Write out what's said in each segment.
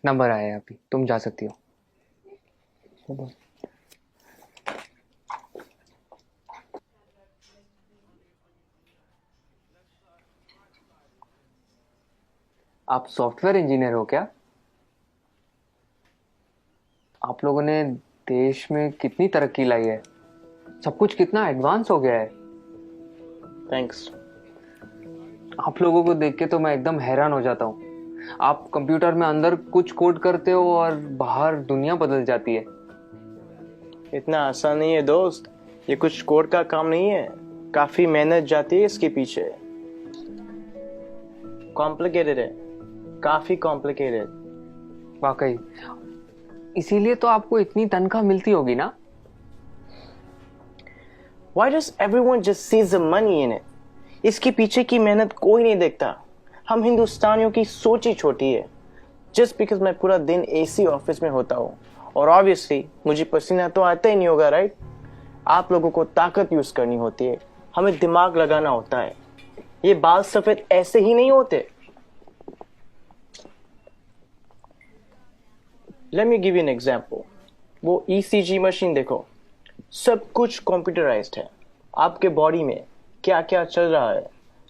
Number आया है अभी, तुम जा सकती हो। आप सॉफ्टवेयर इंजीनियर हो क्या? आप लोगों ने देश में कितनी तरक्की लाई है, सब कुछ कितना एडवांस हो गया है। थैंक्स। आप लोगों को देख के तो मैं एकदम हैरान हो जाता हूँ। आप कंप्यूटर में अंदर कुछ कोड करते हो और बाहर दुनिया बदल जाती है। इतना आसान नहीं है दोस्त, ये कुछ कोड का काम नहीं है, काफी मेहनत जाती है इसके पीछे। कॉम्प्लिकेटेड है, काफी कॉम्प्लिकेटेड। वाकई, इसीलिए तो आपको इतनी तनख्वाह मिलती होगी ना। Why does everyone just sees the money in it? इसके पीछे की मेहनत कोई नहीं देखता। हम हिंदुस्तानियों की सोच ही छोटी है। Just because मैं पूरा दिन एसी ऑफिस में होता हूँ और ऑब्वियसली मुझे पसीना तो आता ही नहीं होगा, राइट? आप लोगों को ताकत यूज करनी होती है, हमें दिमाग लगाना होता है। ये बाल सफेद ऐसे ही नहीं होते। Let me give you an example. वो ECG मशीन देखो, सब कुछ कंप्यूटराइज्ड है। आपके बॉडी में क्या क्या चल रहा है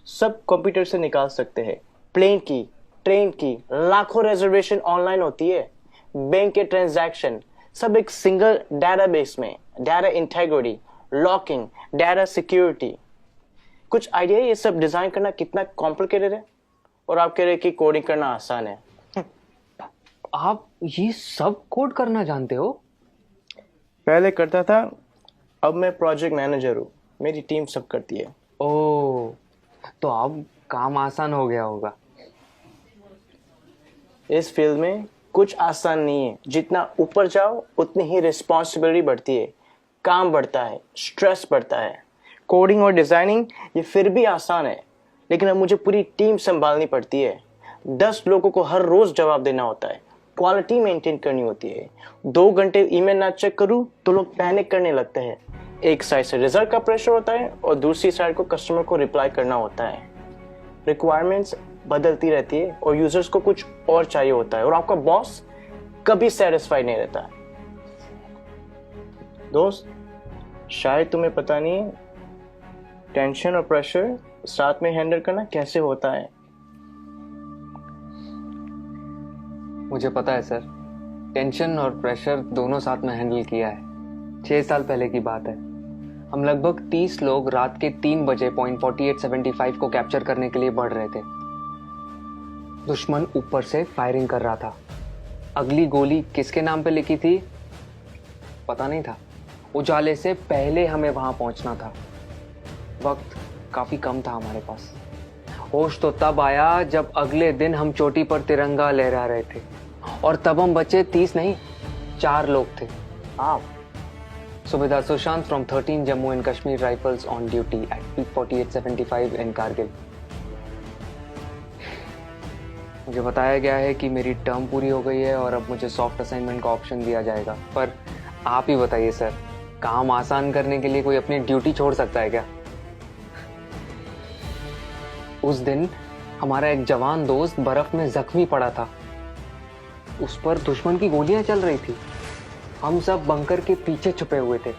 सब कंप्यूटर से निकाल सकते हैं। प्लेन की, ट्रेन की, लाखों रिजर्वेशन ऑनलाइन होती है। बैंक के ट्रांजैक्शन सब एक सिंगल डेटाबेस में। Data integrity, locking, data security. कुछ आइडिया ये सब डिजाइन करना कितना कॉम्प्लिकेटेड है? और आप कह रहे हैं कि कोडिंग करना आसान है। आप ये सब कोड करना जानते हो? पहले करता था, अब मैं प्रोजेक्ट मैनेजर हूँ, मेरी टीम सब करती है। ओह, तो अब काम आसान हो गया होगा। इस फील्ड में कुछ आसान नहीं है, जितना ऊपर जाओ उतनी ही रिस्पॉन्सिबिलिटी बढ़ती है, काम बढ़ता है, स्ट्रेस बढ़ता है। कोडिंग और डिजाइनिंग ये फिर भी आसान है, लेकिन अब मुझे पूरी टीम संभालनी पड़ती है। 10 लोगों को हर रोज जवाब देना होता है, क्वालिटी मेंटेन करनी होती है। 2 घंटे ईमेल ना चेक करूं तो लोग पैनिक करने लगते हैं। एक साइड से रिजल्ट का प्रेशर होता है और दूसरी साइड को कस्टमर को रिप्लाई करना होता है। रिक्वायरमेंट्स बदलती रहती है और यूजर्स को कुछ और चाहिए होता है, और आपका बॉस कभी सेटिस्फाइड नहीं रहता। दोस्त, शायद तुम्हें पता नहीं है टेंशन और प्रेशर साथ में हैंडल करना कैसे होता है। मुझे पता है सर, टेंशन और प्रेशर दोनों साथ में हैंडल किया है। 6 साल पहले की बात है। हम लगभग 30 लोग रात के 3 बजे पॉइंट 4875 को कैप्चर करने के लिए बढ़ रहे थे। दुश्मन ऊपर से फायरिंग कर रहा था। अगली गोली किसके नाम पे लिखी थी पता नहीं था। उजाले से पहले हमें वहां पहुंचना था। वक्त काफी कम था हमारे पास। होश तो तब आया जब अगले दिन हम चोटी पर तिरंगा लहरा रहे थे, और तब हम बचे 30 नहीं, 4 लोग थे। आप Subedar Sushant from 13 Jammu and Kashmir Rifles on duty at peak 4875 in Kargil. मुझे बताया गया है कि मेरी टर्म पूरी हो गई है और अब मुझे सॉफ्ट असाइनमेंट का ऑप्शन दिया जाएगा। पर आप ही बताइए सर, काम आसान करने के लिए कोई अपनी ड्यूटी छोड़ सकता है क्या? उस दिन हमारा एक जवान दोस्त बर्फ में जख्मी पड़ा था। उस पर दुश्मन की गोलियां चल रही थी। हम सब बंकर के पीछे छुपे हुए थे।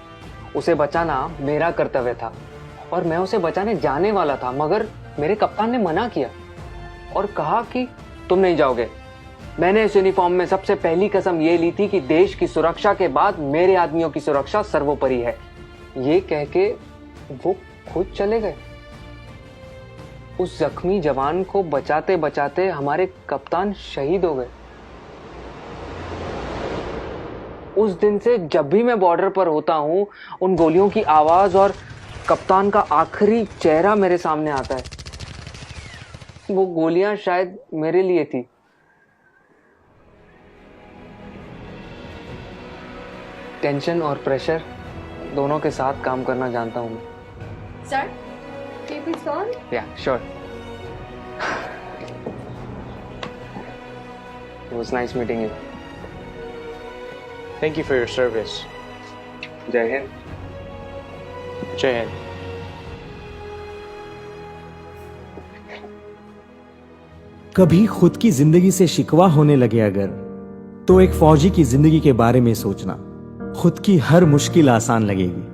उसे बचाना मेरा कर्तव्य था और मैं उसे बचाने जाने वाला था, मगर मेरे कप्तान ने मना किया और कहा कि तुम नहीं जाओगे। मैंने इस यूनिफॉर्म में सबसे पहली कसम ये ली थी कि देश की सुरक्षा के बाद मेरे आदमियों की सुरक्षा सर्वोपरि है। ये कह के वो खुद चले गए। उस जख्मी जवान को बचाते बचाते हमारे कप्तान शहीद हो गए। उस दिन से जब भी मैं बॉर्डर पर होता हूं, उन गोलियों की आवाज और कप्तान का आखिरी चेहरा मेरे सामने आता है। वो गोलियां शायद मेरे लिए थी। टेंशन और प्रेशर दोनों के साथ काम करना जानता हूं मैं। Sir, can you please go on? Yeah, sure. It was nice meeting you. Thank you for your service. जय हिंद। जय हिंद। कभी खुद की जिंदगी से शिकवा होने लगे अगर, तो एक फौजी की जिंदगी के बारे में सोचना। खुद की हर मुश्किल आसान लगेगी।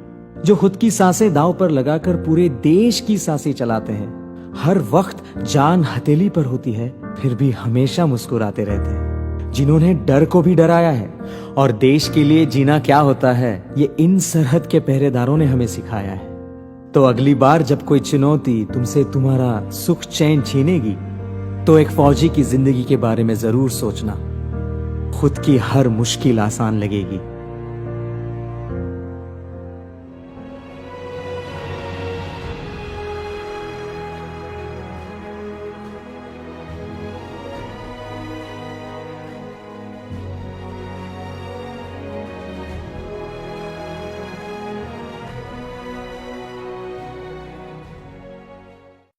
जो खुद की सांसें दांव पर लगाकर पूरे देश की सांसें चलाते हैं, हर वक्त जान हथेली पर होती है, फिर भी हमेशा मुस्कुराते रहते हैं। जिन्होंने डर को भी डराया है और देश के लिए जीना क्या होता है, ये इन सरहद के पहरेदारों ने हमें सिखाया है। तो अगली बार जब कोई चुनौती तुमसे तुम्हारा सुख चैन छीनेगी, तो एक फौजी की जिंदगी के बारे में जरूर सोचना। खुद की हर मुश्किल आसान लगेगी।